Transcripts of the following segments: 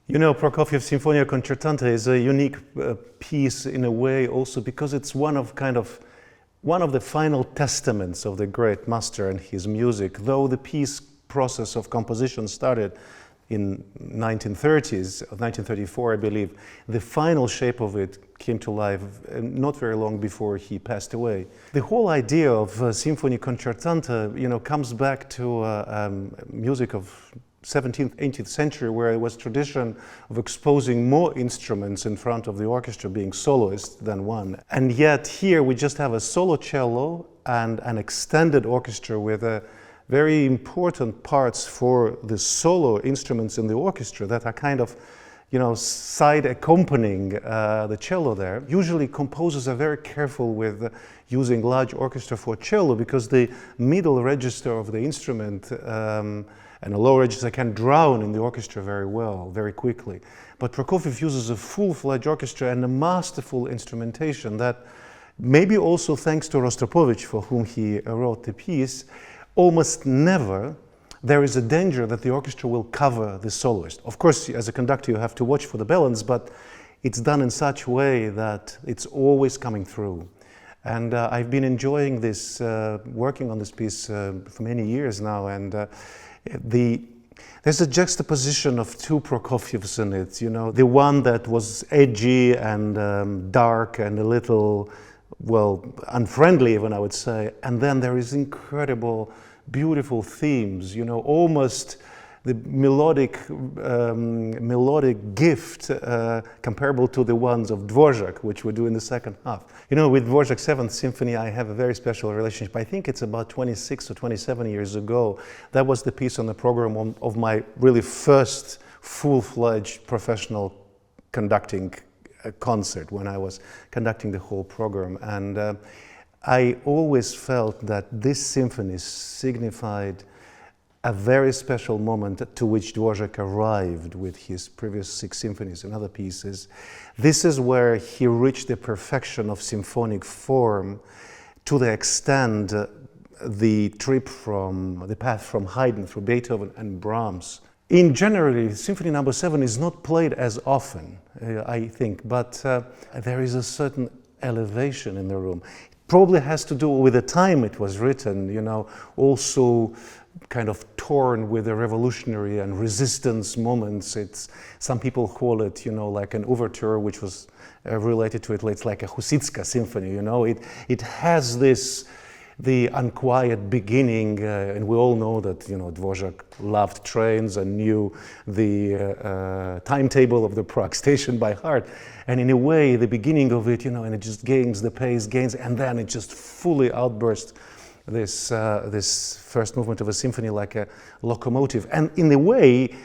You know, Prokofjev's Sinfonie Concertante is a unique piece in a way also because it's one of the final testaments of the great master and his music. Though the piece process of composition started in 1930s, 1934 I believe, the final shape of it came to life not very long before he passed away. The whole idea of Sinfonie Concertante, you know, comes back to music of 17th, 18th century, where it was tradition of exposing more instruments in front of the orchestra, being soloists than one. And yet here we just have a solo cello and an extended orchestra with very important parts for the solo instruments in the orchestra that are kind of, you know, side accompanying the cello there. Usually composers are very careful with using large orchestra for cello because the middle register of the instrument and a low register can drown in the orchestra very well, very quickly. But Prokofiev uses a full-fledged orchestra and a masterful instrumentation that, maybe also thanks to Rostropovich, for whom he wrote the piece, almost never there is a danger that the orchestra will cover the soloist. Of course, as a conductor, you have to watch for the balance, but it's done in such a way that it's always coming through. And I've been enjoying this, working on this piece for many years now, and there's a juxtaposition of two Prokofievs in it, you know, the one that was edgy and dark and a little, well, unfriendly even, I would say, and then there is incredible, beautiful themes, you know, almost the melodic gift comparable to the ones of Dvořák, which we do in the second half. You know, with Dvořák's Seventh Symphony, I have a very special relationship. I think it's about 26 or 27 years ago. That was the piece on the program of my really first full-fledged professional conducting concert, when I was conducting the whole program. And I always felt that this symphony signified a very special moment to which Dvořák arrived with his previous 6 symphonies and other pieces. This is where he reached the perfection of symphonic form, to the extent the path from Haydn through Beethoven and Brahms. In generally, Symphony No. 7 is not played as often, I think, but there is a certain elevation in the room. It probably has to do with the time it was written, you know, also kind of torn with the revolutionary and resistance moments. Some people call it, you know, like an overture, which was related to it. It's like a Husitska symphony, you know. It has the unquiet beginning, and we all know that, you know, Dvořák loved trains and knew the timetable of the Prague station by heart. And in a way, the beginning of it, you know, and it just gains the pace, and then it just fully outbursts this first movement of a symphony like a locomotive. And in a way,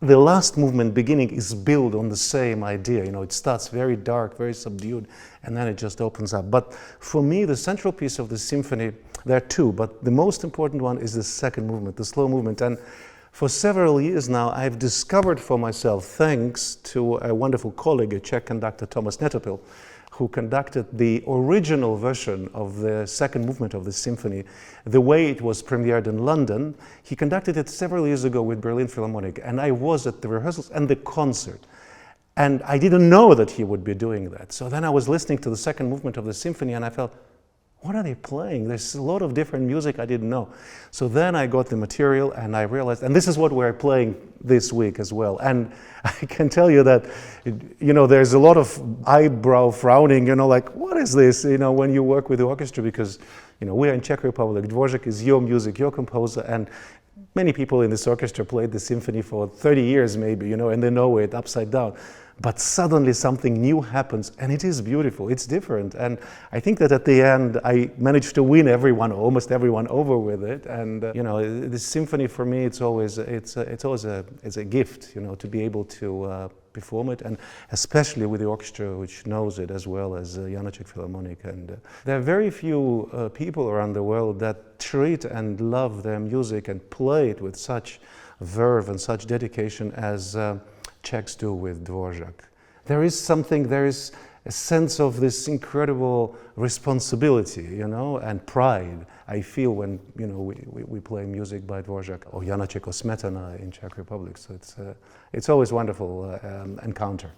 the last movement beginning is built on the same idea. You know, it starts very dark, very subdued, and then it just opens up. But for me, the central piece of the symphony, there are two, but the most important one is the second movement, the slow movement. And for several years now, I've discovered for myself, thanks to a wonderful colleague, a Czech conductor, Thomas Netopil, who conducted the original version of the second movement of the symphony, the way it was premiered in London. He conducted it several years ago with Berlin Philharmonic, and I was at the rehearsals and the concert. And I didn't know that he would be doing that. So then I was listening to the second movement of the symphony and I felt, what are they playing? There's a lot of different music I didn't know. So then I got the material and I realized, and this is what we're playing this week as well. And I can tell you that, you know, there's a lot of eyebrow frowning, you know, like, what is this, you know, when you work with the orchestra, because, you know, we're in Czech Republic, Dvořák is your music, your composer, and many people in this orchestra played the symphony for 30 years maybe, you know, and they know it upside down. But suddenly something new happens, and it is beautiful, it's different. And I think that at the end, I managed to win almost everyone over with it. And, you know, this symphony for me, it's always a gift, you know, to be able to perform it, and especially with the orchestra, which knows it as well as Janáčkova Philharmonic. And there are very few people around the world that treat and love their music and play it with such verve and such dedication as Czechs do with Dvořák. There is a sense of this incredible responsibility, you know, and pride I feel when, you know, we play music by Dvořák or Janáčkova in Czech Republic. So it's always a wonderful encounter.